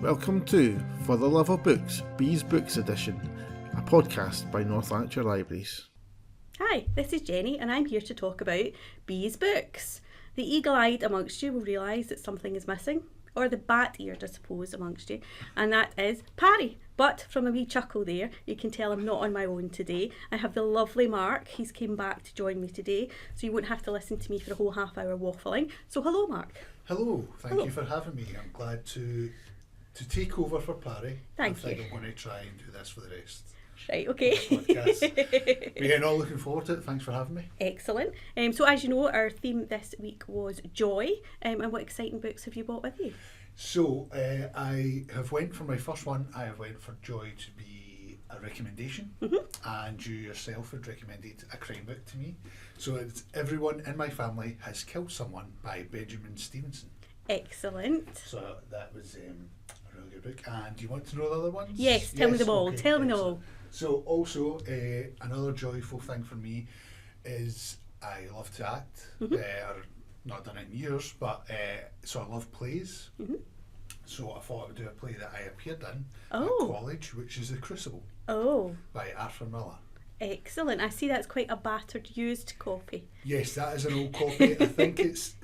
Welcome to For the Love of Books, Bees Books Edition, a podcast by Lanarkshire Libraries. Hi, this is Jennie and I'm here to talk about Bees Books. The eagle-eyed amongst you will realise that something is missing, or the bat-eared I suppose amongst you, and that is Parry. But from a wee chuckle there, you can tell I'm not on my own today. I have the lovely Mark. He's came back to join me today, so you won't have to listen to me for a whole half hour waffling. So hello Mark. Hello, thank you for having me. I'm glad to take over for Parry. Thank you. I think I'm going to try and do this for the rest. Right, okay. But yeah, no, looking forward to it. Thanks for having me. Excellent. So as you know, our theme this week was joy. And what exciting books have you brought with you? So I have went for my first one. I have went for joy to be a recommendation, and you yourself had recommended a crime book to me. So it's Everyone in My Family Has Killed Someone by Benjamin Stevenson. Excellent. So that was a really good book. And do you want to know the other ones? Yes, tell me them all. Okay, tell me them excellent. all. So also another joyful thing for me is I love to act. Or not done it in years, but so I love plays. So I thought I would do a play that I appeared in at college, which is The Crucible by Arthur Miller. Excellent. I see that's quite a battered, used copy. Yes, that is an old copy. I think it's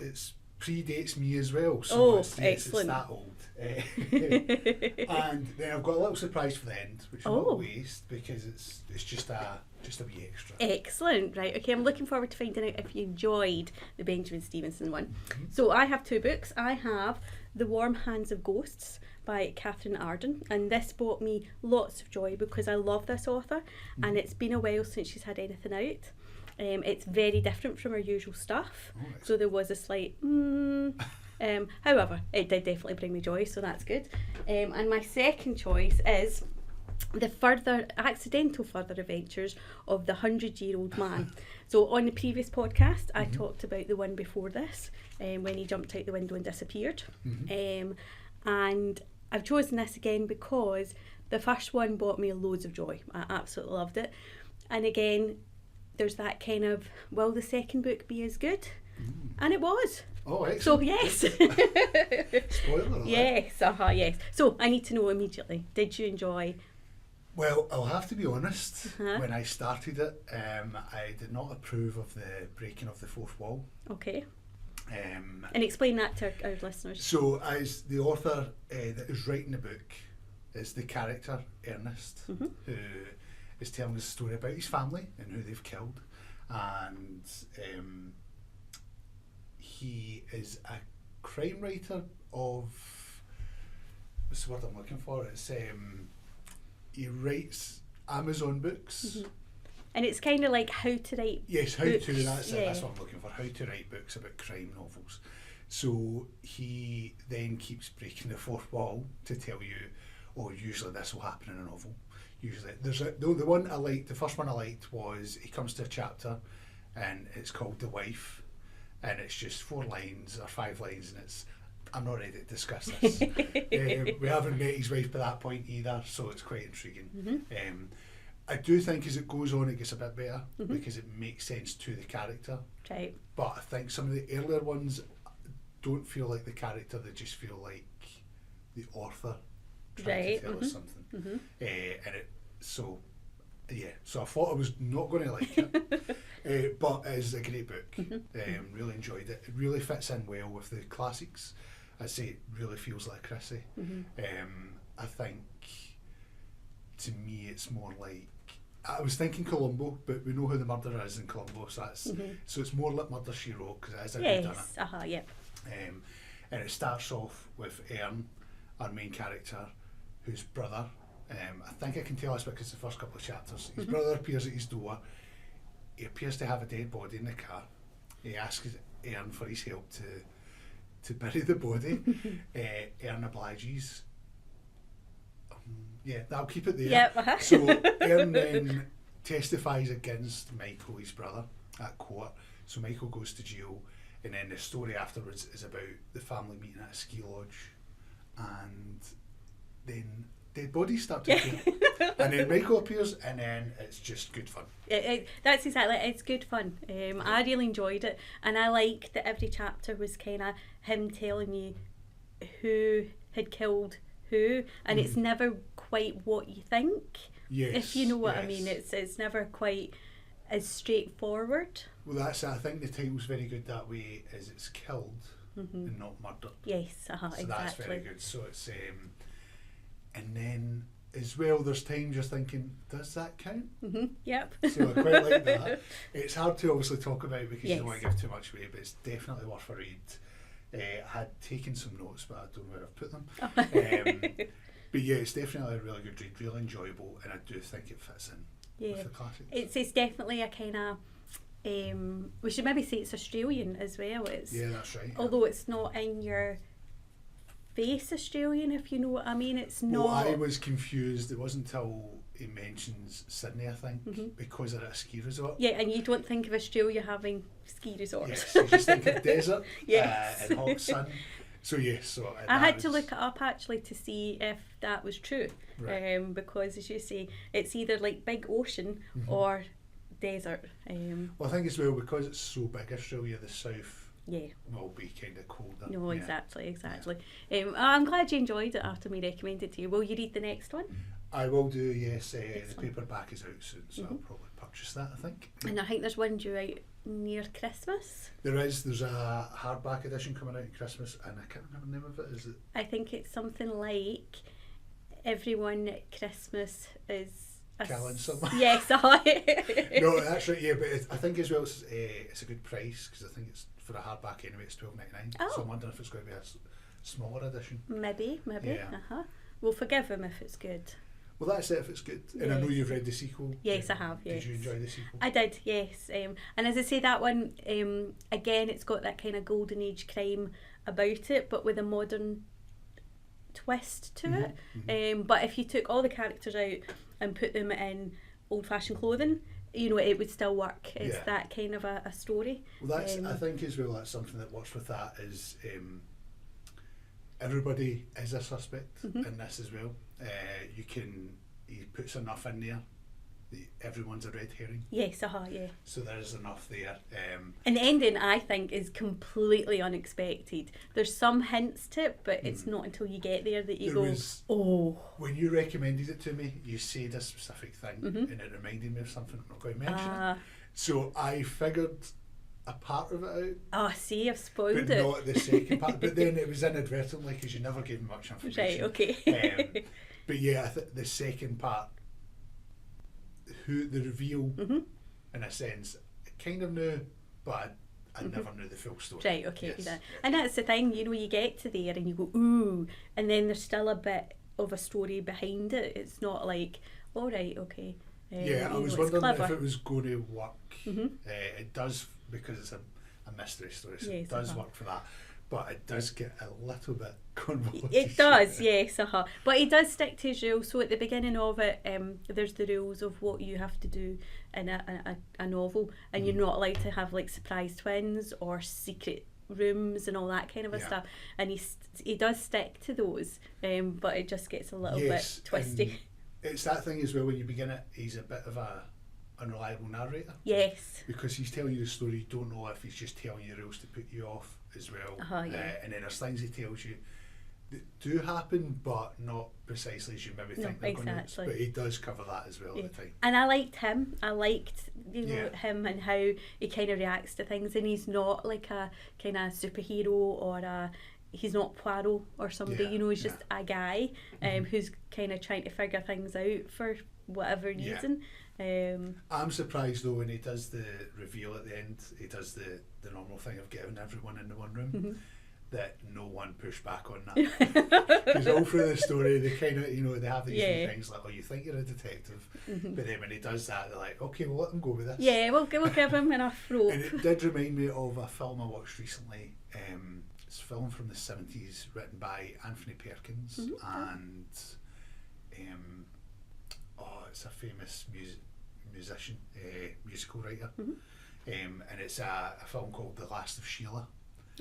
predates me as well. So it's that old. And then I've got a little surprise for the end, which will not waste because it's just a wee extra. Excellent. Right, okay, I'm looking forward to finding out if you enjoyed the Benjamin Stevenson one. So I have two books. I have The Warm Hands of Ghosts by Catherine Arden, and this brought me lots of joy because I love this author and it's been a while since she's had anything out. It's very different from her usual stuff, so there was a slight however, it did definitely bring me joy, so that's good. And my second choice is the accidental further adventures of the 100-year-old man. So on the previous podcast I talked about the one before this, when he jumped out the window and disappeared. And I've chosen this again because the first one brought me loads of joy. I absolutely loved it. And again, there's that kind of, will the second book be as good? And it was. Oh, excellent. So yes. Spoiler alert. Yes, yes. So I need to know immediately, did you enjoy? Well, I'll have to be honest, when I started it, I did not approve of the breaking of the fourth wall. Okay. And explain that to our listeners. So as the author that is writing the book is the character Ernest, who is telling us a story about his family and who they've killed, and he is a crime writer of, what's the word I'm looking for? It's he writes Amazon books. And it's kind of like how to write books. That's what I'm looking for, how to write books about crime novels. So he then keeps breaking the fourth wall to tell you, usually this will happen in a novel. Usually there's the one I liked, the first one I liked was he comes to a chapter and it's called The Wife, and it's just 4 lines or 5 lines, and I'm not ready to discuss this. We haven't met his wife by that point either, so it's quite intriguing. I do think as it goes on it gets a bit better because it makes sense to the character. Right. But I think some of the earlier ones don't feel like the character, they just feel like the author trying to tell us something. So I thought I was not going to like it, but it is a great book. Really enjoyed it. It really fits in well with the classics. I say it really feels like Chrissy. I think to me it's more like, I was thinking Columbo, but we know who the murderer is in Columbo, so that's so it's more like Murder, She Wrote, because it is a whodunit. And it starts off with Ern, our main character, whose brother, I think I can tell this because the first couple of chapters, his brother appears at his door. He appears to have a dead body in the car. He asks Ern for his help to bury the body. Ern obliges. I'll keep it there. So Ern then testifies against Michael, his brother, at court. So Michael goes to jail, and then the story afterwards is about the family meeting at a ski lodge, and then dead bodies start to appear. And then Michael appears, and then it's just good fun. That's exactly it. It's good fun. I really enjoyed it, and I like that every chapter was kind of him telling you who had killed who, and it's never quite what you think. Yes, if you know what I yes. mean. It's never quite as straightforward. Well, that's it. I think the title's very good that way, is it's killed and not murdered. Yes, So exactly. that's very good. So it's and then as well, there's times you're thinking, does that count? Yep. So I quite like that. It's hard to obviously talk about because you Yes. don't want to give too much away, but it's definitely worth a read. I had taken some notes, but I don't know where I've put them. But yeah, it's definitely a really good read, really enjoyable, and I do think it fits in with the classics. It's definitely a kind of we should maybe say it's Australian as well. It's, yeah, that's right. although it's not in your face Australian, if you know what I mean. It's not. Well, I was confused. It wasn't until he mentions Sydney, I think, because they're at a ski resort. Yeah, and you don't think of Australia having ski resorts. Yes, you just think of desert Yes. and hot sun. So yes, so I had to look it up actually to see if that was true, Right. because as you say, it's either like big ocean or desert. Well, I think as well, because it's so big, Australia, the south Yeah. will be kind of colder. No, Yeah. exactly. I'm glad you enjoyed it after me recommended it to you. Will you read the next one? I will do, yes. The Excellent. paperback is out soon, so I'll probably purchase that, I think. And I think there's one due out near Christmas. There's a hardback edition coming out at Christmas, and I can't remember the name of it. Is it? I think it's something like everyone at Christmas is Killing someone. Yes, No, that's right. Yeah, but I think as well it's a good price because I think it's for a hardback anyway. It's $12.99. Oh. So I'm wondering if it's going to be a smaller edition. Maybe. Yeah. We'll forgive him if it's good. Well, that's it if it's good. And I know you've read the sequel. Yes, I have. Yes. Did you enjoy the sequel? I did, yes. And as I say, that one, again, it's got that kind of golden age crime about it, but with a modern twist to it. But if you took all the characters out and put them in old-fashioned clothing, you know, it would still work. It's that kind of a story. Well, that's I think as well. That's something that works with that is everybody is a suspect in this as well. He puts enough in there. Everyone's a red herring. Yes, yeah. So there's enough there. And the ending, I think, is completely unexpected. There's some hints to it, but it's not until you get there that you go, oh. When you recommended it to me, you said a specific thing, and it reminded me of something I'm not going to mention. So I figured a part of it out. Oh, see, I've spoiled but it. Not the second part. But then it was inadvertently because you never gave me much information. Right, okay. But yeah, I think the second part, the reveal, in a sense, I kind of knew, but I never knew the full story. Right, okay. Yes. And that's the thing, you know, you get to there and you go, ooh, and then there's still a bit of a story behind it. It's not like, all right, okay. Yeah, I was it's wondering clever. if it was going to work. It does, because it's a mystery story, so Yes, it does work for that. But it does get a little bit convoluted. It does, yes, But he does stick to his rules. So at the beginning of it, there's the rules of what you have to do in a novel, and you're not allowed to have like surprise twins or secret rooms and all that kind of stuff. And he does stick to those, but it just gets a little bit twisty. It's that thing as well, when you begin it, he's a bit of a unreliable narrator. Yes. Because he's telling you the story, you don't know if he's just telling you the rules to put you off as well. And then there's things he tells you that do happen, but not precisely as you maybe think they're going to. But he does cover that as well at the time. And I liked him. I liked, him and how he kind of reacts to things. And he's not like a kind of superhero or he's not Poirot or somebody, he's just a guy who's kind of trying to figure things out for whatever reason. I'm surprised though when he does the reveal at the end, he does the normal thing of getting everyone into one room, that no one pushed back on that. Because all through the story they kind of, they have these things like, oh, you think you're a detective, but then when he does that they're like, okay, we'll let him go with this. Yeah, we'll give him enough rope. And it did remind me of a film I watched recently. It's a film from the 70s written by Anthony Perkins and it's a famous musician, musical writer, and it's a film called The Last of Sheila.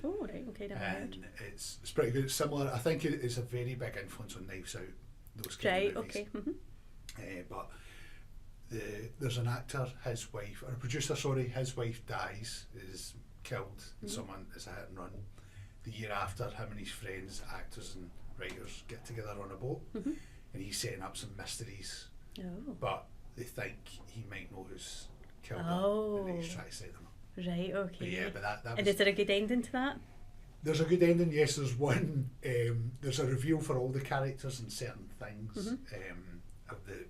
Oh, right, okay, never heard. And it's pretty good. It's similar. I think it's a very big influence on Knives Out, those kind of movies. Okay. But there's an actor, his wife, or a producer, sorry, his wife dies, is killed, someone is a hit and run. the year after, him and his friends, actors and writers, get together on a boat, and he's setting up some mysteries, but they think he might know who's killed him, and he's trying to set them up. Right, okay. But yeah, but that was... And is there a good ending to that? There's a good ending, yes. There's one, there's a reveal for all the characters and certain things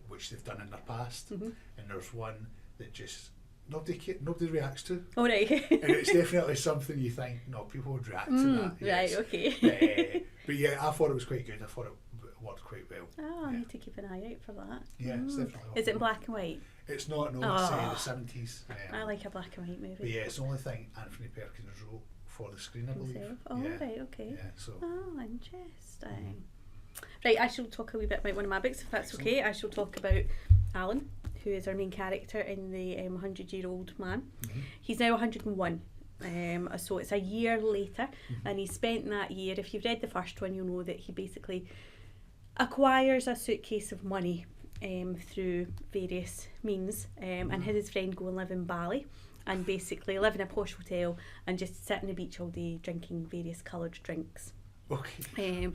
which they've done in their past, and there's one that just nobody reacts to. Oh, right. And it's definitely something you think, no, people would react to that. Yes. Right, okay. But yeah, I thought it was quite good. I thought it worked quite well. Oh, I need to keep an eye out for that. Yeah, it's definitely. Is it in black and white? It's not, no, it's the 70s. I like a black and white movie. But yeah, it's the only thing Anthony Perkins wrote for the screen, I believe. Oh, right, okay. Yeah, so. Oh, interesting. Right, I shall talk a wee bit about one of my books, if that's okay. I shall talk about Alan, who is our main character in the 100-year-old man. He's now 101. So it's a year later, and he spent that year, if you've read the first one, you'll know that he basically acquires a suitcase of money through various means, and his friend go and live in Bali, and basically live in a posh hotel and just sit on the beach all day drinking various coloured drinks. Okay.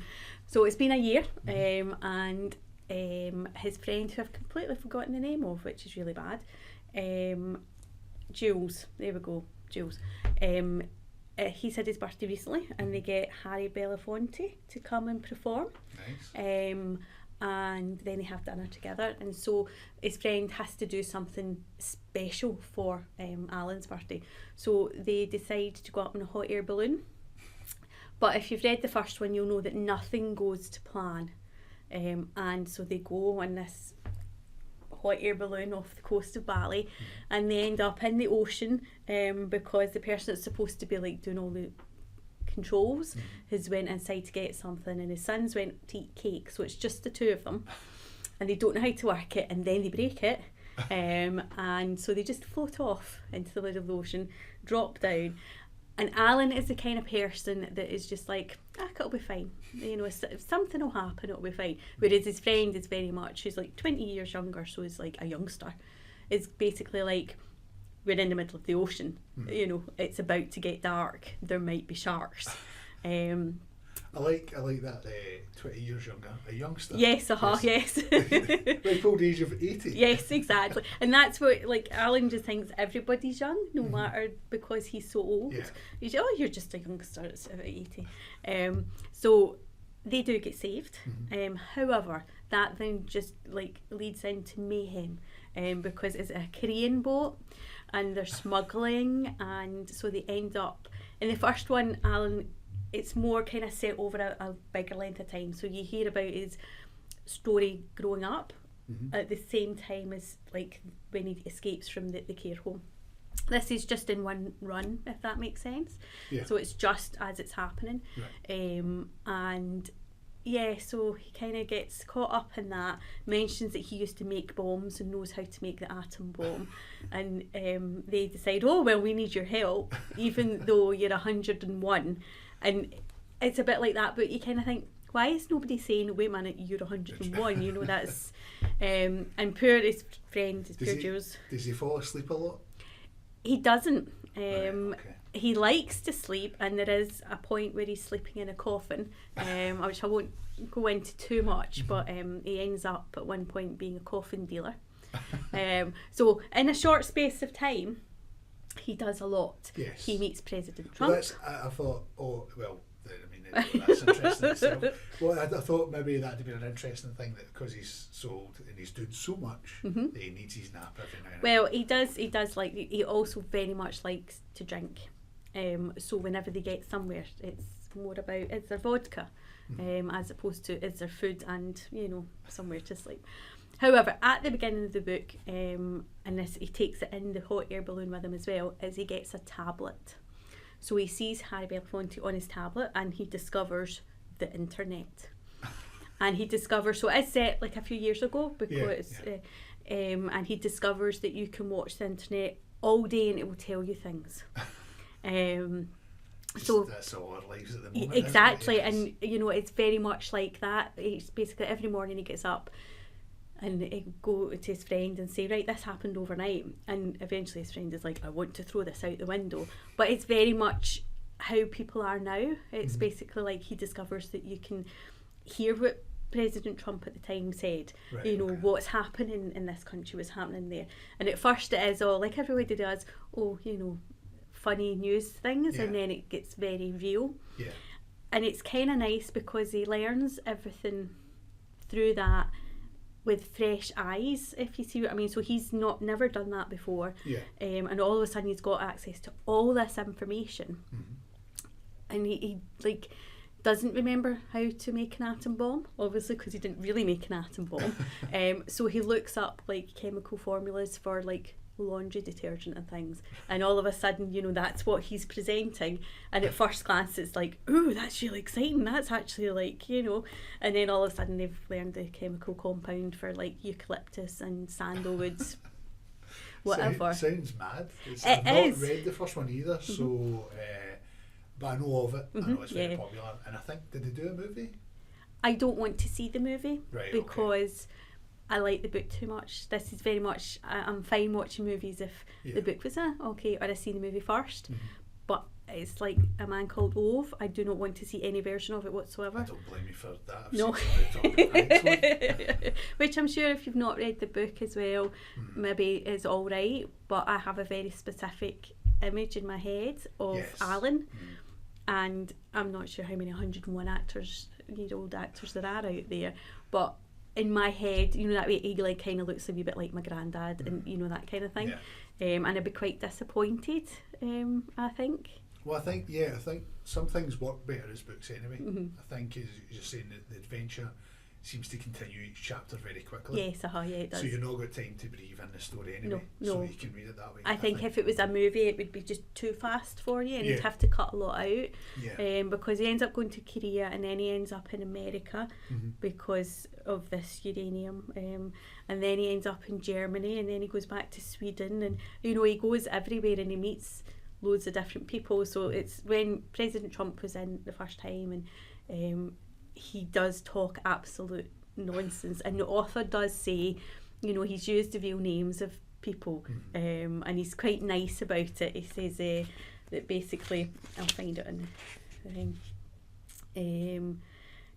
So it's been a year, and his friend, who I've completely forgotten the name of, which is really bad, Jules, there we go, Jules. He's had his birthday recently, and they get Harry Belafonte to come and perform. Nice. And then they have dinner together, and so his friend has to do something special for Alan's birthday. So they decide to go up in a hot air balloon. But if you've read the first one, you'll know that nothing goes to plan. And so they go on this hot air balloon off the coast of Bali, and they end up in the ocean because the person that's supposed to be like doing all the controls has went inside to get something, and his sons went to eat cake, so it's just the two of them, and they don't know how to work it, and then they break it, and so they just float off into the middle of the ocean, drop down. And Alan is the kind of person that is just like, it'll be fine. You know, if something will happen, it'll be fine. Whereas his friend is very much, who's like 20 years younger, so he's like a youngster. It's basically like, we're in the middle of the ocean. You know, it's about to get dark. There might be sharks. I like that 20 years younger, a youngster. Yes, yes. Like old age of 80. Yes, exactly. And that's what, like, Alan just thinks everybody's young, no matter, because he's so old. Yeah. He's, you're just a youngster at 80. So they do get saved. However, that then just like leads into mayhem, because it's a Korean boat and they're smuggling, and so they end up in the first one. Alan, it's more kind of set over a bigger length of time, so you hear about his story growing up at the same time as like when he escapes from the care home. This is just in one run, if that makes sense. Yeah. So it's just as it's happening. Right. And yeah, so he kind of gets caught up in that, mentions that he used to make bombs and knows how to make the atom bomb, and they decide, oh well, we need your help, even though you're 101. And it's a bit like that, but you kind of think, why is nobody saying, wait a minute, you're 101? You know, that's... and poor his friend, Jules. Does he fall asleep a lot? He doesn't. Okay. He likes to sleep, and there is a point where he's sleeping in a coffin, which I won't go into too much, but he ends up at one point being a coffin dealer. So in a short space of time, he does a lot. Yes. He meets President Trump. Well, I thought, oh, well, I mean, that's interesting itself. Well, I thought maybe that'd be an interesting thing, that because he's so old and he's doing so much, that he needs his nap every now and then. Well, he does like, he also very much likes to drink. So whenever they get somewhere, it's more about, is there vodka, as opposed to is there food and, you know, somewhere to sleep. However, at the beginning of the book, and this, he takes it in the hot air balloon with him as well, is he gets a tablet. So he sees Harry Belafonte on his tablet, and he discovers the internet. And he discovers, so it's set like a few years ago, because and he discovers that you can watch the internet all day and it will tell you things. So that's all our lives at the moment. Exactly, and you know, it's very much like that. It's basically every morning he gets up and he'd go to his friend and say, right, this happened overnight, and eventually his friend is like, I want to throw this out the window. But it's very much how people are now. It's basically like he discovers that you can hear what President Trump at the time said, Right, what's happening in this country, what's happening there. And at first it is all, like everybody does, funny news things, and then it gets very real. Yeah. And it's kind of nice because he learns everything through that with fresh eyes, if you see what I mean. So he's never done that before. Yeah. And all of a sudden he's got access to all this information. And he like doesn't remember how to make an atom bomb, obviously, because he didn't really make an atom bomb. So he looks up like chemical formulas for like laundry detergent and things, and all of a sudden, that's what he's presenting. And at first glance, it's like, ooh, that's really exciting. That's actually like, and then all of a sudden they've learned the chemical compound for like eucalyptus and sandalwoods. Whatever. Sounds mad. I've not read the first one either, so. But I know of it. I know it's very popular, and I think, did they do a movie? I don't want to see the movie, right, because I like the book too much. This is very much, I'm fine watching movies if the book was okay, or I see the movie first. But it's like A Man Called Ove. I do not want to see any version of it whatsoever. I don't blame you for that. I've no. seen it. Which I'm sure if you've not read the book as well, maybe is all right. But I have a very specific image in my head of Alan. And I'm not sure how many 101 year-old actors there are out there, but in my head, that way he like kind of looks a wee bit like my granddad, and that kind of thing. And I'd be quite disappointed, I think. Well, I think some things work better as books anyway. I think, as you're saying, the adventure seems to continue each chapter very quickly. Yes, it does. So you're not got time to breathe in the story anyway. No. So you can read it that way. I think if it was a movie, it would be just too fast for you, and you'd have to cut a lot out. Because he ends up going to Korea, and then he ends up in America because of this uranium, and then he ends up in Germany, and then he goes back to Sweden, and he goes everywhere, and he meets loads of different people. So it's when President Trump was in the first time, and he does talk absolute nonsense, and the author does say, he's used the real names of people, and he's quite nice about it. He says that basically, I'll find it in the thing.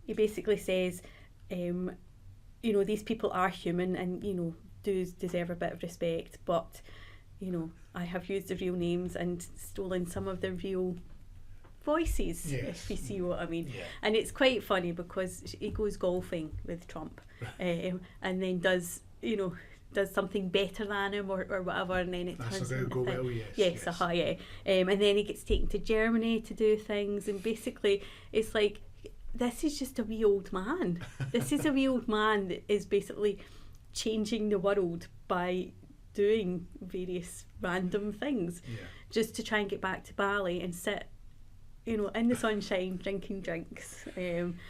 He basically says, these people are human and do deserve a bit of respect, but I have used the real names and stolen some of the real voices, if you see what I mean. And it's quite funny because he goes golfing with Trump, and then does something better than him or whatever, and then it turns into go well, and then he gets taken to Germany to do things, and basically it's like, this is just a wee old man. This is a wee old man that is basically changing the world by doing various random things just to try and get back to Bali and sit in the sunshine drinking drinks.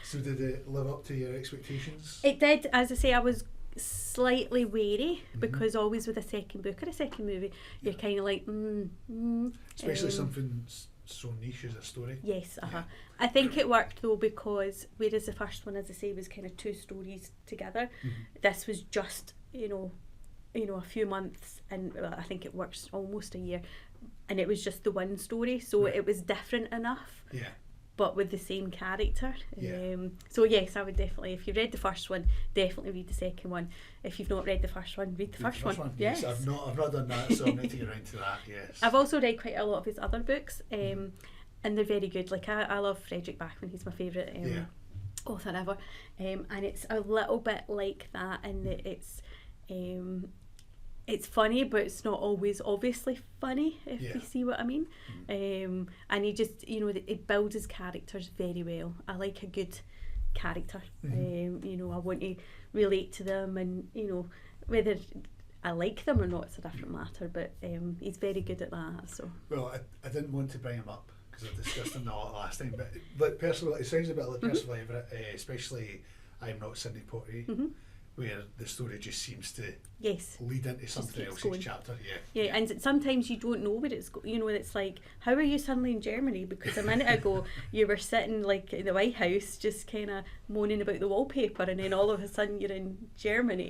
So did it live up to your expectations? It did. As I say, I was slightly wary because always with a second book or a second movie, you're kind of like, especially something so niche as a story. Yes, I think it worked though, because whereas the first one, as I say, was kind of two stories together, this was just a few months, and I think it works almost a year, and it was just the one story, so it was different enough, but with the same character. So yes, I would definitely, if you've read the first one, definitely read the second one. If you've not read the first one, read the first one. Yes, I've not done that, so I'm going to get around to that. Yes, I've also read quite a lot of his other books, and they're very good. Like I love Frederick Backman, he's my favourite author ever, and it's a little bit like that, and it's funny, but it's not always obviously funny, if you see what I mean. And he just, it builds his characters very well. I like a good character. I want to relate to them, and whether I like them or not, it's a different matter. But he's very good at that. So. Well, I didn't want to bring him up because I discussed him a lot last time. But Percival, it sounds a bit like Percival Everett, especially I'm Not Sidney Poitier. Where the story just seems to lead into something else's going. Chapter. And sometimes you don't know where it's it's like, how are you suddenly in Germany? Because a minute ago you were sitting like in the White House just kind of moaning about the wallpaper, and then all of a sudden you're in Germany.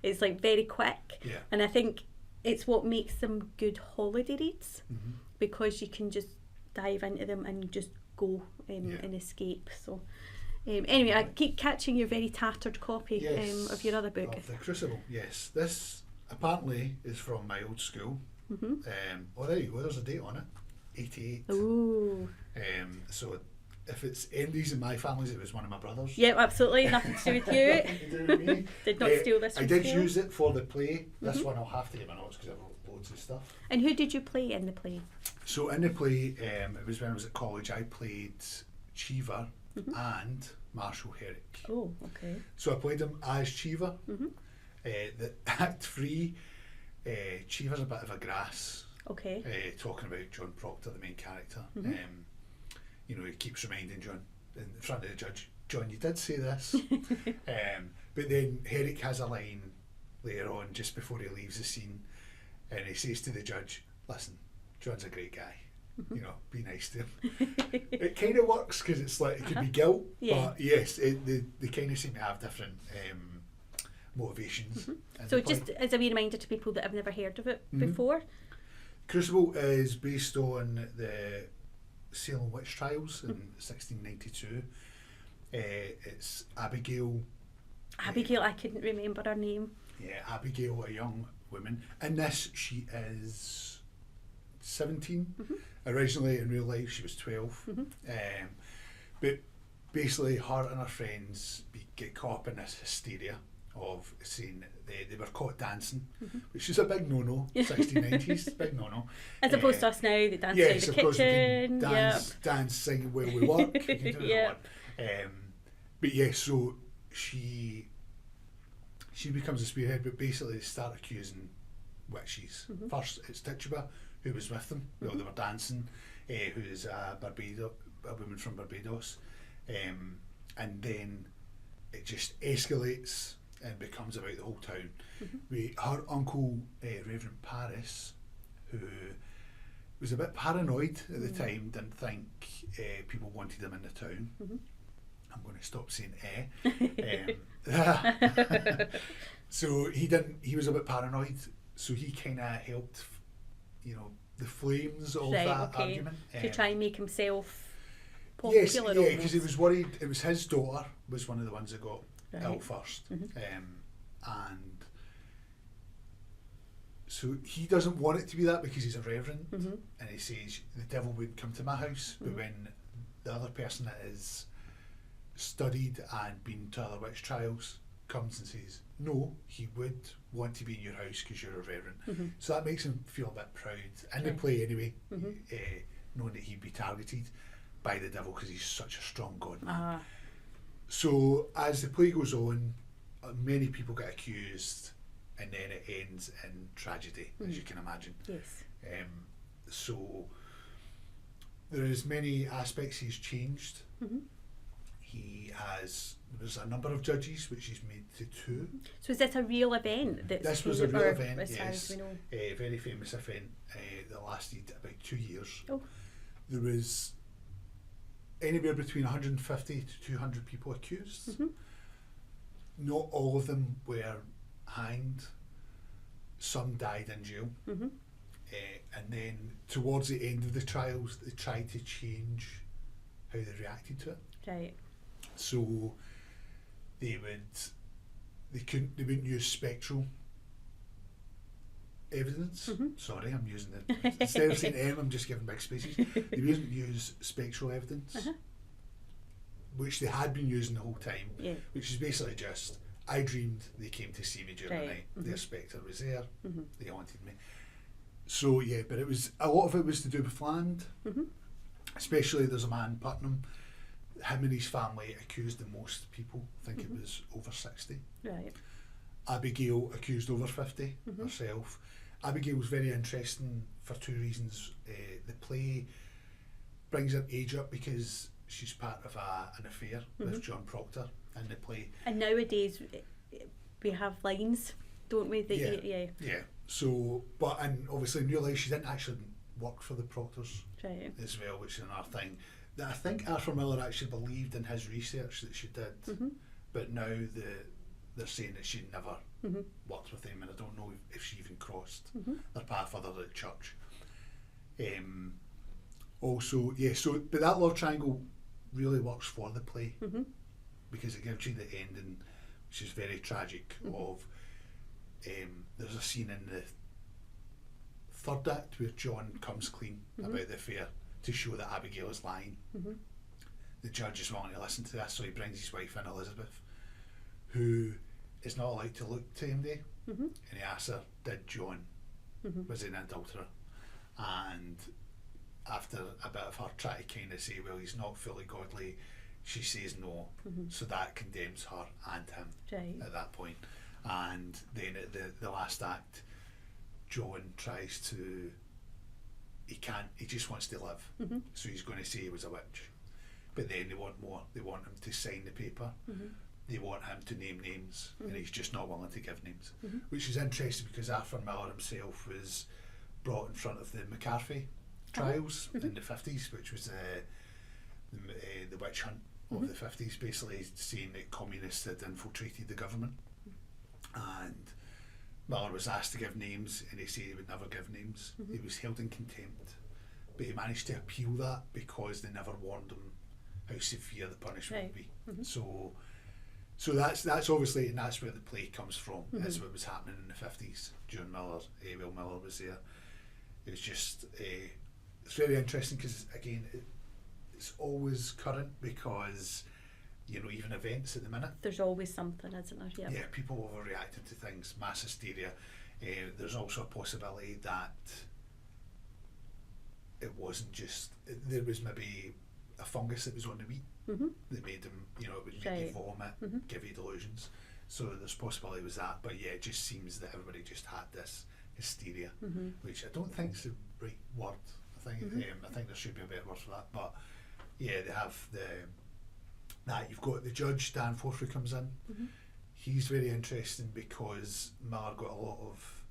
It's like very quick. And I think it's what makes them good holiday reads, because you can just dive into them and just go and escape. So anyway, I keep catching your very tattered copy of your other book. Of The Crucible, yes. This apparently is from my old school. There you go, there's a date on it, 88. Ooh. So if it's Andy's in my family's, it was one of my brothers. Yep, absolutely, nothing to do with you. Nothing to do with me. Did not steal this from I did school. use it for the play. This one I'll have to get my notes because I wrote loads of stuff. And who did you play in the play? So in the play, it was when I was at college, I played Cheever and Marshall Herrick. Oh, okay. So I played him as Cheever. The Act 3, Cheever's a bit of a grass. Okay. Talking about John Proctor, the main character. He keeps reminding John in front of the judge, John, you did say this. But then Herrick has a line later on, just before he leaves the scene, and he says to the judge, listen, John's a great guy. Be nice to him. It kind of works because it's like, it could be guilt, but yes, they kind of seem to have different motivations. So just as a wee reminder to people that have never heard of it before. Crucible is based on the Salem witch trials in 1692. It's Abigail. Abigail, I couldn't remember her name. Yeah, Abigail, a young woman. In this, she is 17. Originally, in real life, she was 12. But basically, her and her friends get caught up in this hysteria of saying they were caught dancing, which is a big no-no, 1690s, big no-no. As opposed to us now, they dance in the kitchen. Dance, sing while we work. We can do it at work. But yeah, so she becomes a spearhead, but basically they start accusing witches. First, it's Tituba, who was with them while they were dancing, who is a woman from Barbados, and then it just escalates and becomes about the whole town. Her uncle, Reverend Paris, who was a bit paranoid at the time, didn't think people wanted him in the town. I'm going to stop saying so he was a bit paranoid, so he kind of helped, the flames of that argument. To try and make himself popular. Yes, yeah, because he was worried. It was his daughter was one of the ones that got ill first, and so he doesn't want it to be that because he's a reverend, and he says the devil would come to my house, but when the other person that is studied and been to other witch trials comes and says no, he would want to be in your house because you're a reverend. So that makes him feel a bit proud in the play anyway, knowing that he'd be targeted by the devil because he's such a strong god man. So as the play goes on, many people get accused, and then it ends in tragedy, as you can imagine. Yes. So there is many aspects he's changed. There's a number of judges, which he's made to 2. So is this a real event? This was a real event, as far yes. as we know? A very famous event that lasted about 2 years. Oh. There was anywhere between 150 to 200 people accused. Not all of them were hanged. Some died in jail. And then towards the end of the trials, they tried to change how they reacted to it. Right. So they wouldn't use spectral evidence. Sorry, I'm using instead of saying M, I'm just giving big spaces. They wouldn't use spectral evidence, which they had been using the whole time, which is basically just, I dreamed they came to see me during the night. Their spectre was there. They haunted me. So yeah, but a lot of it was to do with land. Especially there's a man, Putnam. Him and his family accused the most people. I think it was over 60. Right. Abigail accused over 50 herself. Abigail was very interesting for 2 reasons. The play brings her age up because she's part of an affair with John Proctor in the play. And nowadays we have lines, don't we? Yeah. So, and obviously in real life she didn't actually work for the Proctors as well, which is another thing that I think Arthur Miller actually believed in his research that she did, but now they're saying that she never worked with them, and I don't know if she even crossed their path other than church. Also, but that love triangle really works for the play because it gives you the ending, which is very tragic. Of there's a scene in the third act where John comes clean about the affair to show that Abigail is lying. The judge is willing to listen to this, so he brings his wife in, Elizabeth, who is not allowed to look to MD, and he asks her, did John, was he an adulterer? And after a bit of her trying to kind of say, well, he's not fully godly, she says no, so that condemns her and him at that point. And then at the last act, John tries to, he just wants to live, so he's going to say he was a witch. But then they want more, they want him to sign the paper, they want him to name names, and he's just not willing to give names, which is interesting because Arthur Miller himself was brought in front of the McCarthy trials in the 50s, which was the witch hunt of the 50s, basically saying that communists had infiltrated the government. And Miller was asked to give names, and he said he would never give names. He was held in contempt, but he managed to appeal that because they never warned him how severe the punishment would be. So that's obviously, and that's where the play comes from. Is what was happening in the 50s during Miller. While Miller was there, it was just it's very interesting because again it's always current because even events at the minute, there's always something, isn't there? Yeah, people overreacting to things, mass hysteria. There's also a possibility that it wasn't just, there was maybe a fungus that was on the wheat that made them, it would make you vomit, give you delusions. So there's possibility was that, but yeah, it just seems that everybody just had this hysteria, which I don't think is the right word. I think there should be a better word for that. But yeah, they have you've got the judge Dan Forth who comes in. He's very interesting because Miller got a lot of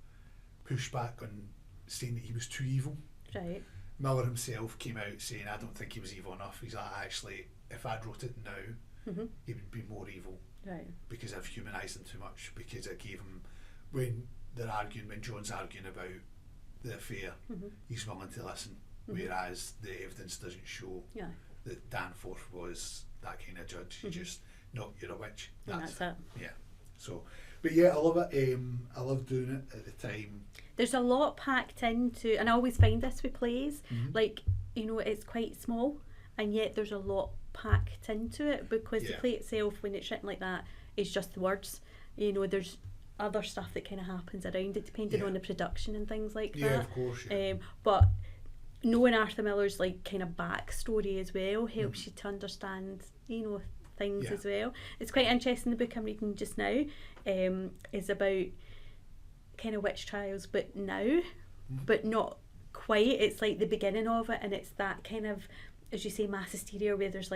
pushback on saying that he was too evil. Right. Miller himself came out saying, I don't think he was evil enough. He's like, actually, if I'd wrote it now, he would be more evil. Right. Because I've humanised him too much, because I gave him, when John's arguing about the affair, he's willing to listen, whereas the evidence doesn't show that Dan Forth was that kind of judge. He just, no, you're a witch. That's it. Yeah. So, but yeah, I love it. I love doing it at the time. There's a lot packed into, and I always find this with plays, like, it's quite small, and yet there's a lot packed into it, because the play itself, when it's written like that, is just the words. There's other stuff that kind of happens around it, depending on the production and things like that. Yeah, of course. Yeah. But knowing Arthur Miller's kind of backstory as well helps you to understand, things as well. It's quite interesting. The book I'm reading just now is about kind of witch trials, but now, but not quite. It's like the beginning of it, and it's that kind of, as you say, mass hysteria, where there's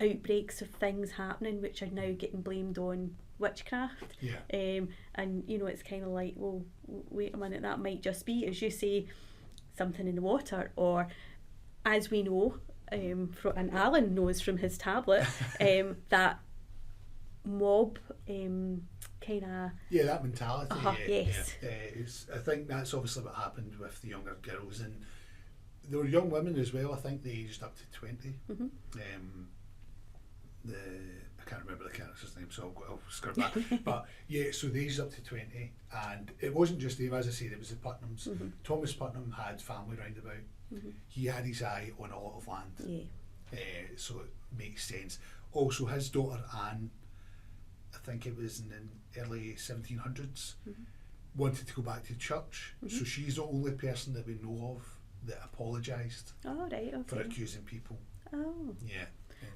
outbreaks of things happening which are now getting blamed on witchcraft. And it's kind of like, well, wait a minute, that might just be, as you say, something in the water, or as we know, and Alan knows from his tablet, that mob kind of that mentality. Yes. I think that's obviously what happened with the younger girls, and there were young women as well. I think they aged up to 20. I can't remember the character's name, so I'll scrub that. But yeah, so they aged up to 20, and it wasn't just them, as I said, it was the Putnams. Thomas Putnam had family round about. He had his eye on a lot of land, so it makes sense. Also, his daughter Anne, I think it was in the early 1700s, wanted to go back to church, so she's the only person that we know of that apologised for accusing people. Yeah.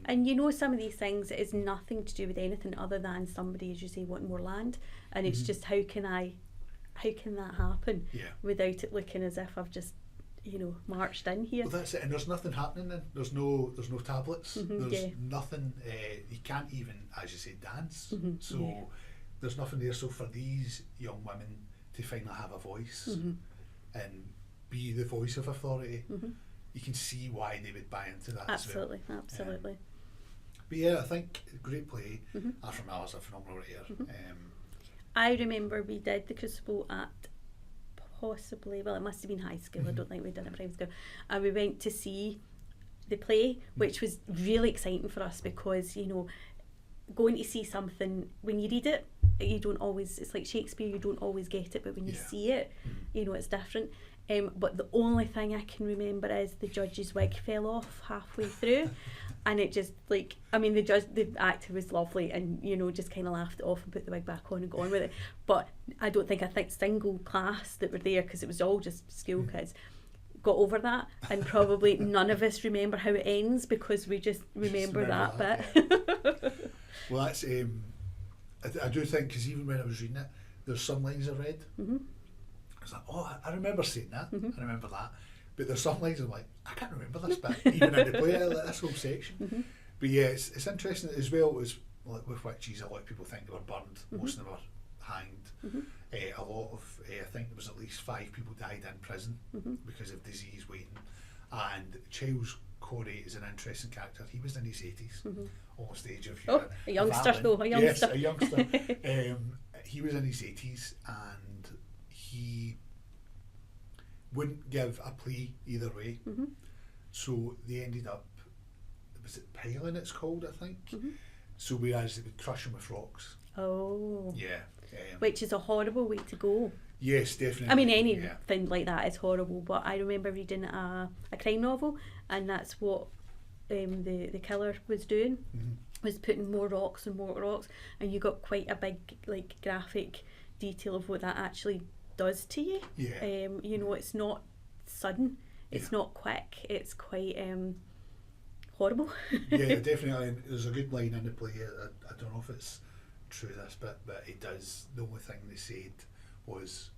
And some of these things, it is nothing to do with anything other than somebody, as you say, wanting more land, and it's just how can that happen without it looking as if I've just marched in here. Well, that's it, and there's nothing happening then. There's no tablets. There's nothing. You can't even, as you say, dance. So there's nothing there. So for these young women to finally have a voice and be the voice of authority, you can see why they would buy into that. Absolutely. But yeah, I think great play. Arthur Miller's a phenomenal writer. I remember we did The Crucible at possibly, well, it must have been high school, I don't think we'd done it primary school, and we went to see the play, which was really exciting for us because, you know, going to see something, when you read it, you don't always, it's like Shakespeare, you don't always get it, but when you see it, you know, it's different. But the only thing I can remember is the judge's wig fell off halfway through, and it just, like, I mean, the actor was lovely, and, you know, just kind of laughed it off and put the wig back on and go on with it. But I don't think single class that were there, because it was all just school kids, got over that, and probably none of us remember how it ends because we just remember that bit. Yeah. Well, that's I do think, because even when I was reading it, there's some lines I read. I was like, oh, I remember saying that. I remember that. But there's some lines I'm like, I can't remember this bit, even in the play, like this whole section. But yeah, it's interesting as well as, like, with witches, a lot of people think they were burned. Most of them were hanged. A lot of, I think there was at least 5 people died in prison because of disease waiting. And Charles Corey is an interesting character. He was in his 80s, almost the age of a youngster though, a youngster. Yes, a youngster. He was in his 80s, and he wouldn't give a plea either way. So they ended up, was it piling it's called, I think? So whereas they would crush him with rocks. Oh. Yeah. Which is a horrible way to go. Yes, definitely. I mean, anything like that is horrible, but I remember reading a crime novel, and that's what the killer was doing, was putting more rocks and more rocks, and you got quite a big, like, graphic detail of what that actually does to you. You know, it's not sudden, it's not quick, it's quite horrible. Yeah, definitely. And there's a good line in the play, I don't know if it's true this bit, but it does, the only thing they said was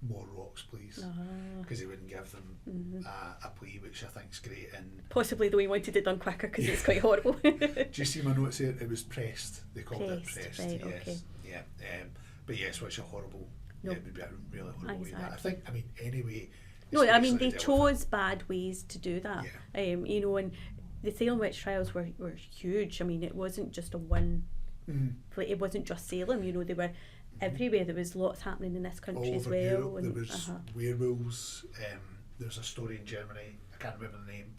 more rocks please, because they wouldn't give them a plea, which I think's great. And possibly the way he wanted it done quicker, because it's quite horrible. Do you see my notes here? It was pressed, they called it pressed. Right, yes. okay. Yeah. But yes, which a horrible, it would be a really horrible way. That I think, I mean, anyway. No, I mean, they chose bad ways to do that. You know, and the Salem witch trials were huge. I mean, it wasn't just a one, like, it wasn't just Salem, you know, they were everywhere. There was lots happening in this country as well. Europe, and there was werewolves. There's a story in Germany, I can't remember the name,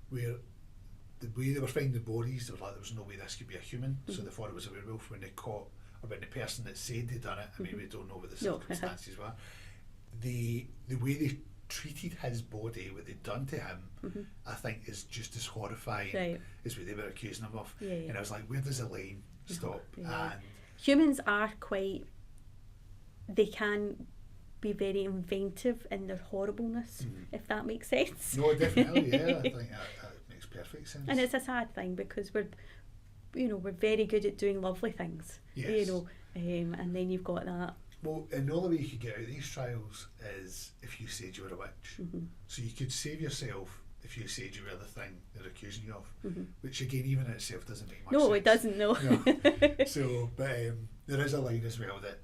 where the way they were finding the bodies, they were like, there was no way this could be a human, so they thought it was a werewolf. When they caught, or when the person that said they'd done it, I mean, we don't know what the circumstances were, the way they treated his body, what they'd done to him, I think is just as horrifying as what they were accusing him of. And I was like, where does the line stop? And humans are quite, they can be very inventive in their horribleness, if that makes sense. No, definitely, yeah, I think that makes perfect sense. And it's a sad thing, because we're very good at doing lovely things, you know, and then you've got that. Well, and the only way you could get out of these trials is if you said you were a witch. So you could save yourself if you said you were the thing they're accusing you of, which again, even in itself doesn't make much sense. No, it doesn't, no. So, but there is a line as well that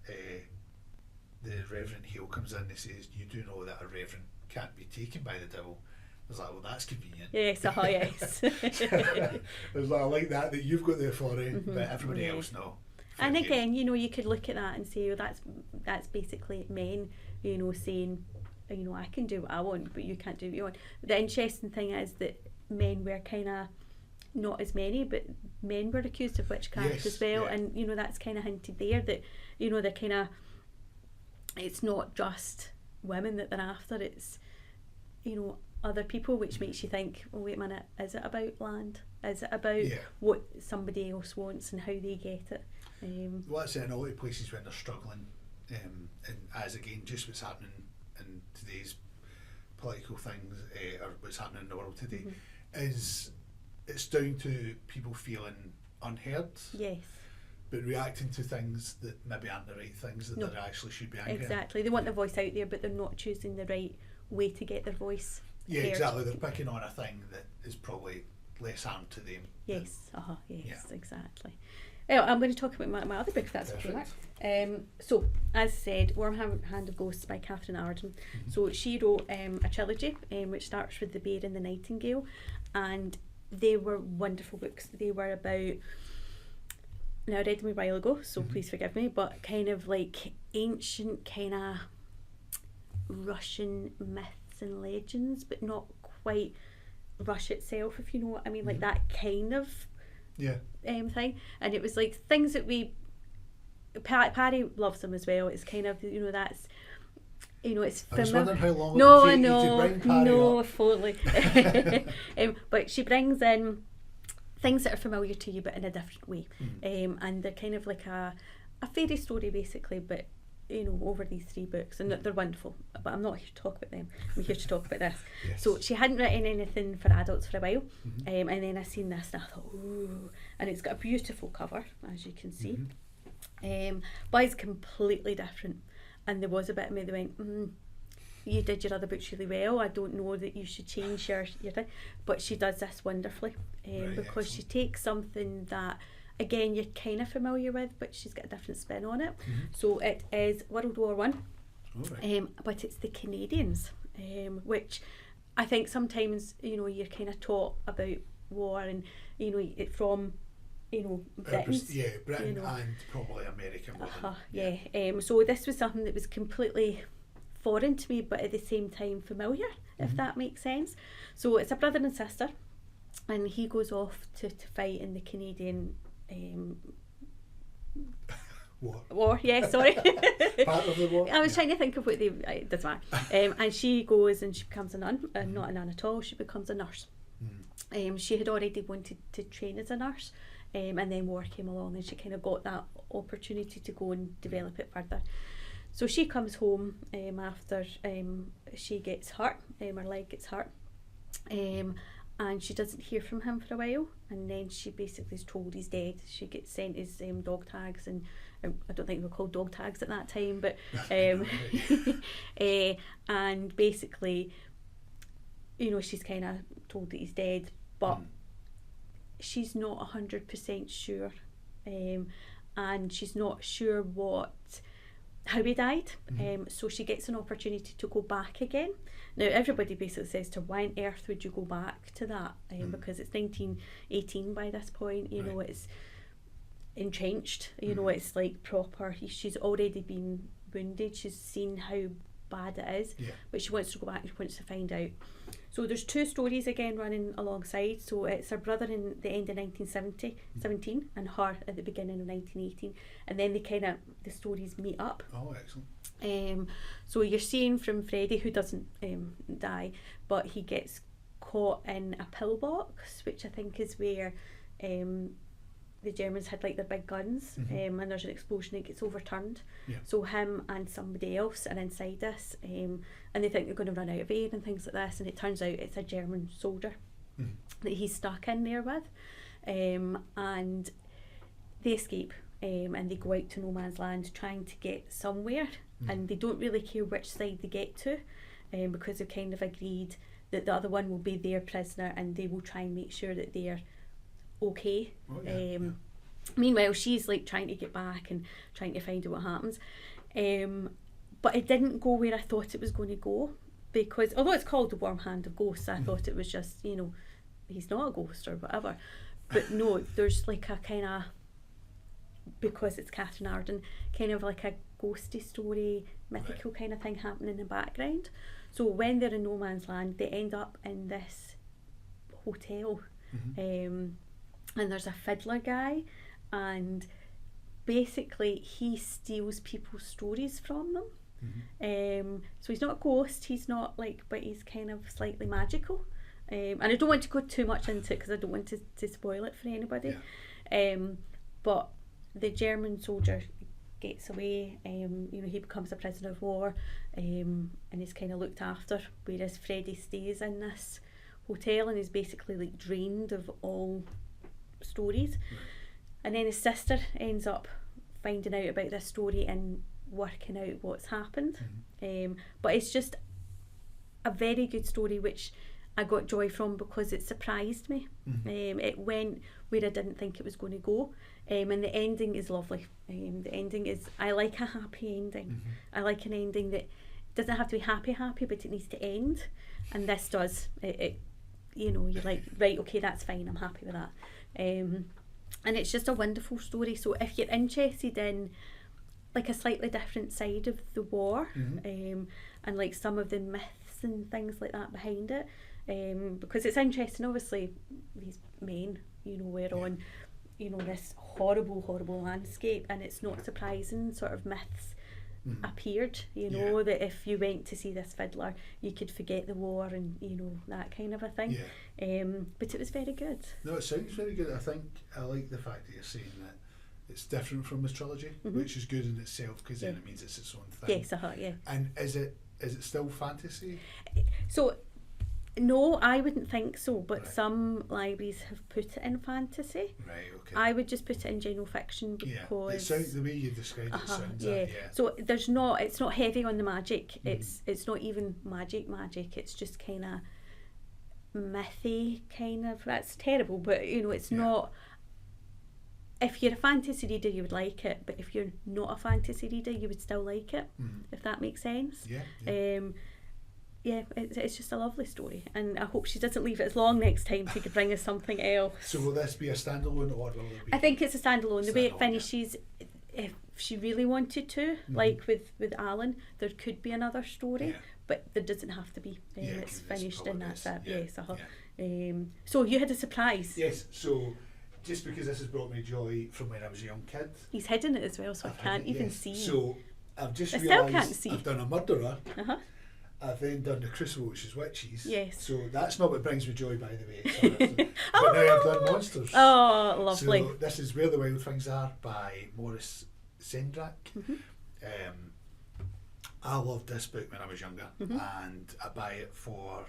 the Reverend Hale comes in and says, you do know that a reverend can't be taken by the devil. I was like, well, that's convenient. Yes, yes. I was like, I like that you've got the authority, but everybody else, no. And again, you know, you could look at that and say, well, that's basically men, you know, saying, you know, I can do what I want, but you can't do what you want. The interesting thing is that men were kind of, not as many, but men were accused of witchcraft as well. And, you know, that's kind of hinted there that, you know, they're kind of, it's not just women that they're after, it's, you know, other people, which makes you think, oh, wait a minute, is it about land? Is it about what somebody else wants and how they get it? Well, that's it, in a lot of places when they're struggling, and as again, just what's happening in today's political things, or what's happening in the world today, is it's down to people feeling unheard. Yes. But reacting to things that maybe aren't the right things that they actually should be angry. Exactly. They want their voice out there, but they're not choosing the right way to get their voice heard. Exactly. They're picking on a thing that is probably less harm to them. Yes. Exactly. Well, I'm going to talk about my other book, if that's okay. So, as I said, Warm Hand of Ghosts by Catherine Arden. So she wrote a trilogy, which starts with The Bear and the Nightingale, and they were wonderful books. They were about, now I read them a while ago, so please forgive me, but kind of like ancient kind of Russian myths and legends, but not quite Russia itself, if you know what I mean, like that kind of thing. And it was like things that Paddy loves them as well. It's kind of, you know, that's, you know, it's familiar. I was wondering how long it would take you to bring Paddy up. Fully. But she brings in things that are familiar to you but in a different way. And they're kind of like a fairy story basically, but you know, over these 3 books, and they're wonderful, but I'm not here to talk about them. I'm here to talk about this. Yes. So she hadn't written anything for adults for a while, and then I seen this and I thought, ooh, and it's got a beautiful cover, as you can see, but it's completely different. And there was a bit of me that went, you did your other books really well, I don't know that you should change your thing. But she does this wonderfully, because she takes something that, again, you're kind of familiar with, but she's got a different spin on it. So it is World War One, but it's the Canadians, which I think sometimes, you know, you're kind of taught about war and, you know, it from, you know, Britain. Britain, you know, and probably America more than, so this was something that was completely foreign to me, but at the same time familiar, if that makes sense. So it's a brother and sister, and he goes off to fight in the Canadian war. Yeah, sorry. Part of the war. I was trying to think of what they. It doesn't matter. And she goes and she becomes a nun, not a nun at all. She becomes a nurse. She had already wanted to train as a nurse, and then war came along, and she kind of got that opportunity to go and develop it further. So she comes home after she gets hurt, her leg gets hurt. And she doesn't hear from him for a while, and then she basically is told he's dead. She gets sent his dog tags, and I don't think they were called dog tags at that time, but and basically, you know, she's kind of told that he's dead, but she's not 100% sure, and she's not sure how he died. So she gets an opportunity to go back again. Now everybody basically says to her, why on earth would you go back to that? Because it's 1918 by this point, you know, it's entrenched, you know, it's like proper, she's already been wounded, she's seen how bad it is, but she wants to go back and she wants to find out. So there's 2 stories again running alongside. So it's her brother in the end of 1917 and her at the beginning of 1918, and then the stories meet up. Oh, excellent. So you're seeing from Freddie, who doesn't die, but he gets caught in a pillbox, which I think is where the Germans had like their big guns, and there's an explosion, it gets overturned. So him and somebody else are inside this, and they think they're going to run out of air and things like this, and it turns out it's a German soldier that he's stuck in there with, and they escape, and they go out to no man's land trying to get somewhere, and they don't really care which side they get to, because they've kind of agreed that the other one will be their prisoner and they will try and make sure that they're okay. Meanwhile, she's like trying to get back and trying to find out what happens, but it didn't go where I thought it was going to go, because although it's called The Warm Hand of Ghosts, I thought it was just, you know, he's not a ghost or whatever, but no, there's like a kind of, because it's Catherine Arden, kind of like a ghosty story, mythical kind of thing happening in the background. So when they're in no man's land, they end up in this hotel, and there's a fiddler guy, and basically he steals people's stories from them. So he's not a ghost, he's not like, but he's kind of slightly magical, and I don't want to go too much into it because I don't want to spoil it for anybody. But the German soldier gets away, you know, he becomes a prisoner of war, and he's kind of looked after, whereas Freddie stays in this hotel and is basically like drained of all stories. And then his sister ends up finding out about this story and working out what's happened. But it's just a very good story which I got joy from because it surprised me. It went where I didn't think it was going to go, and the ending is lovely. The ending is, I like a happy ending. I like an ending that doesn't have to be happy, but it needs to end, and this does. It you know, you're like, right, okay, that's fine, I'm happy with that. And it's just a wonderful story. So if you're interested in like a slightly different side of the war, and like some of the myths and things like that behind it, because it's interesting. Obviously, these men, were on, this horrible landscape, and it's not surprising sort of myths appeared, that if you went to see this fiddler, you could forget the war and that kind of a thing. But it was very good. No, it sounds very good. I like the fact that you're saying that it's different from the trilogy, which is good in itself, because then it means it's its own thing. Yes, yeah. And is it still fantasy? So no, I wouldn't think so, but some libraries have put it in fantasy. Right, okay. I would just put it in general fiction because it sounds, the way you described it sounds that, So it's not heavy on the magic. It's not even magic. It's just kind of mythy, kind of. That's terrible, but it's not. If you're a fantasy reader, you would like it, but if you're not a fantasy reader, you would still like it. If that makes sense. It's just a lovely story, and I hope she doesn't leave it as long next time to bring us something else. So will this be a standalone, or will it be? I think it's a standalone. The way it finishes, if she really wanted to, like with Alan, there could be another story, but there doesn't have to be. It's finished and that's it. So you had a surprise. Yes, so just because this has brought me joy from when I was a young kid. He's hidden it as well, so I can't even see. So I've just realised can't see. I've done a murderer. I've then done the Crucible, which is witches. Yes. So that's not what brings me joy, by the way. But now I've done monsters. Oh, lovely. So this is Where the Wild Things Are by Maurice Sendak. I loved this book when I was younger, and I buy it for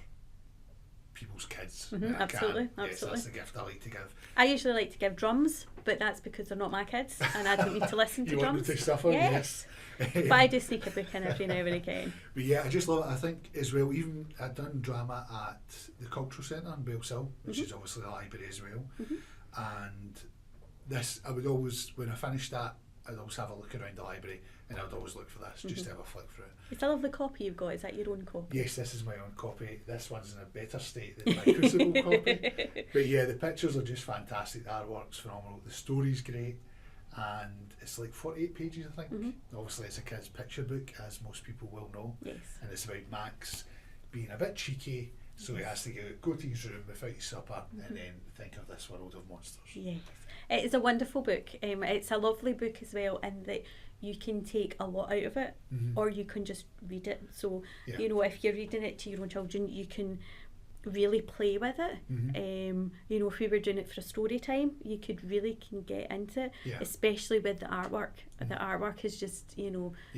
people's kids. Absolutely. Yes, that's the gift I like to give. I usually like to give drums, but that's because they're not my kids, and I don't need to listen to you drums. Want them to suffer? Yes. But I do sneak a book in every now and again. But yeah, I just love it. I think as well, even I'd done drama at the Cultural Centre in Bellshill, which is obviously the library as well. And this, I would always, when I finished that, I'd always have a look around the library, and I'd always look for this, just to have a flick through it. It's a lovely copy you've got. Is that your own copy? Yes, this is my own copy. This one's in a better state than my Crucible copy. But yeah, the pictures are just fantastic. The artwork's phenomenal. The story's great. And it's like 48 pages, I think. Obviously, it's a kid's picture book, as most people will know. Yes. And it's about Max being a bit cheeky, so he has to go to his room without his supper and then think of this world of monsters. Yes. It is a wonderful book. It's a lovely book as well, in that you can take a lot out of it, or you can just read it. So, if you're reading it to your own children, you can really play with it. If we were doing it for a story time, you could really get into it, especially with the artwork. The artwork is just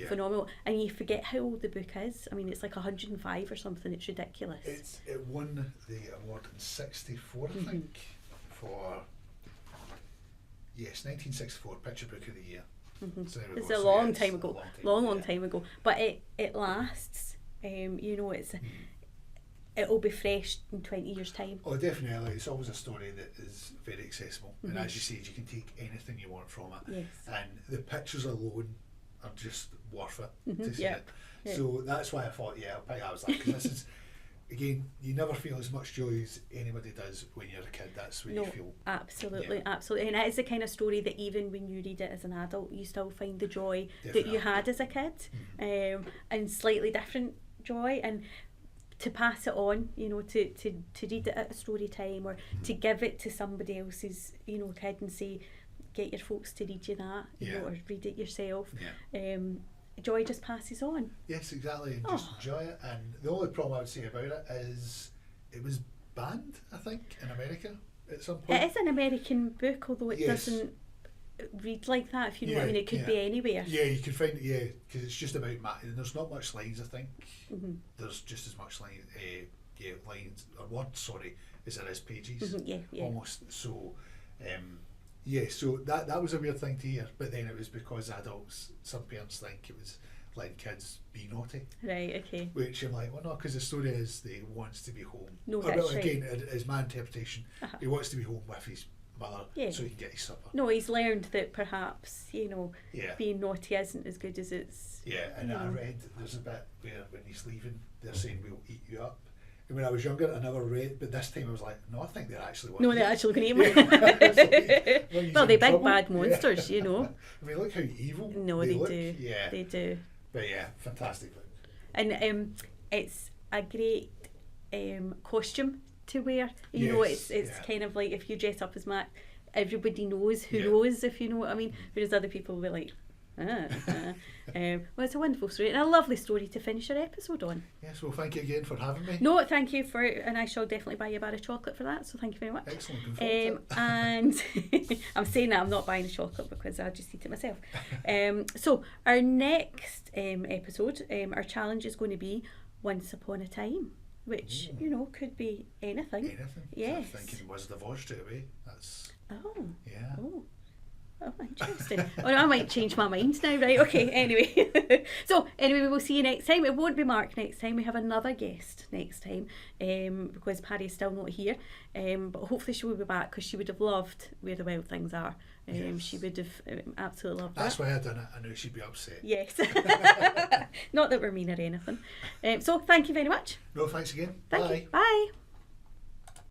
phenomenal, and you forget how old the book is. I mean, it's like 105 or something. It's ridiculous. It won the award in 64, I think, for 1964 Picture Book of the Year. So it's a long time ago, long time ago, but it lasts. It's it'll be fresh in 20 years' time. Oh, definitely. It's always a story that is very accessible. And as you said, you can take anything you want from it. Yes. And the pictures alone are just worth it to see it. Yeah. So that's why I thought, I'll pick it. I was like, because this is, again, you never feel as much joy as anybody does when you're a kid. That's when you feel. Absolutely. And it is the kind of story that even when you read it as an adult, you still find the joy that you had as a kid, and slightly different joy. And to pass it on, to read it at a story time, or to give it to somebody else's, kid and say, get your folks to read you that, or read it yourself. Joy just passes on. Yes, exactly, and just enjoy it. And the only problem I would say about it is it was banned, I think, in America at some point. It is an American book, although it doesn't read like that, if you know what I mean. It could be anywhere. Yeah, you can find it, because it's just about and there's not much lines, I think. There's just as much lines or words, sorry, as there is pages. Almost. So, so that was a weird thing to hear, but then it was because adults, some parents think it was letting kids be naughty. Right, okay. Which I'm like, well, no, because the story is that he wants to be home. No, that's right. Again, is my interpretation. He wants to be home with his mother, so he can get his supper. No, he's learned that perhaps, being naughty isn't as good as it's... Yeah, and I read there's a bit where when he's leaving, they're saying, we'll eat you up. when I was younger, I never read, but this time I was like, no, I think they're actually No, they're actually going to eat me. Well, they're big bad monsters, you know. I mean, look how evil they look. do. Yeah. They do. But yeah, fantastic book. And it's a great costume to wear. You know, it's kind of like if you dress up as Mac, everybody knows who knows, if you know what I mean. Whereas other people will be like, well, it's a wonderful story and a lovely story to finish our episode on. Yes, well, thank you again for having me. No, thank you for it, and I shall definitely buy you a bar of chocolate for that, so thank you very much. Excellent. Looking forward to it. And I'm saying that I'm not buying the chocolate because I'll just eat it myself. So our next episode, our challenge is going to be Once Upon a Time, which, you know, could be anything. Anything? Yes. I'm thinking Wizard of Oz straight away. That's... Oh. Yeah. Oh, interesting. Oh, no, I might change my mind now, right? Okay, anyway. So, anyway, we will see you next time. It won't be Mark next time. We have another guest next time because Paddy's still not here. But hopefully she will be back because she would have loved Where the Wild Things Are. Yes. She would have absolutely loved that. That's why I done it. I knew she'd be upset. Yes. Not that we're mean or anything. So, thank you very much. No, thanks again. Thank Bye. you. Bye.